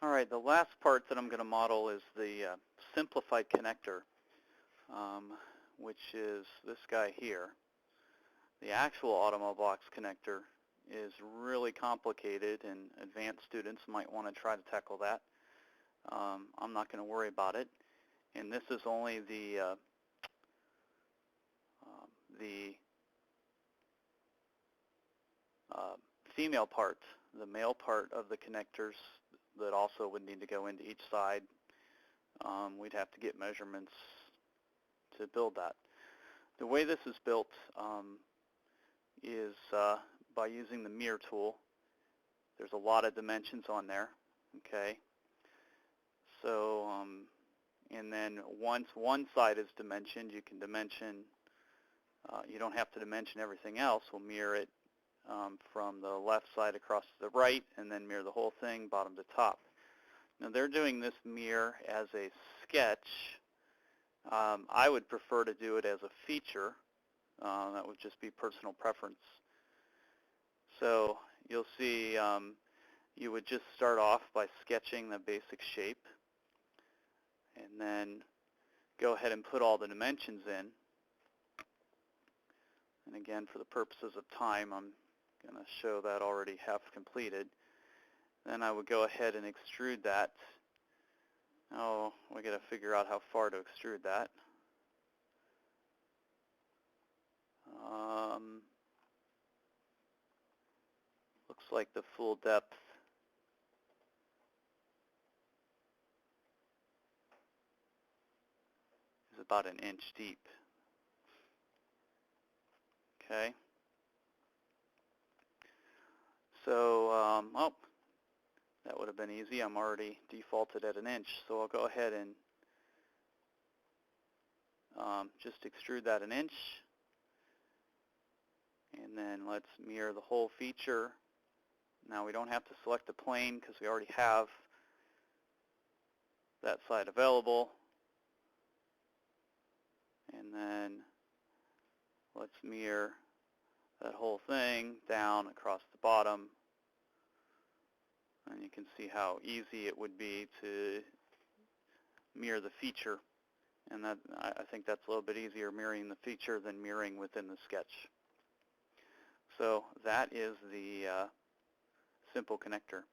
All right, the last part that I'm going to model is the simplified connector, which is this guy here. The actual Automobox connector is really complicated, and advanced students might want to try to tackle that. I'm not going to worry about it. And this is only the female part. The male part of the connectors that also would need to go into each side. We'd have to get measurements to build that. The way this is built is by using the mirror tool. There's a lot of dimensions on there, okay? So, and then once one side is dimensioned, you can dimension, you don't have to dimension everything else. We'll mirror it from the left side across to the right, and then mirror the whole thing bottom to top. Now they're doing this mirror as a sketch. I would prefer to do it as a feature. That would just be personal preference. So you'll see you would just start off by sketching the basic shape, and then go ahead and put all the dimensions in. And again, for the purposes of time, I'm going to show that already half completed. Then I would go ahead and extrude that. Oh, we got to figure out how far to extrude that. Looks like the full depth is about 1 inch deep. Okay. So, oh, that would have been easy. I'm already defaulted at 1 inch, so I'll go ahead and just extrude that 1 inch. And then let's mirror the whole feature. Now we don't have to select a plane because we already have that side available. And then let's mirror that whole thing down across the bottom. And you can see how easy it would be to mirror the feature. And that, I think that's a little bit easier mirroring the feature than mirroring within the sketch. So that is the simple connector.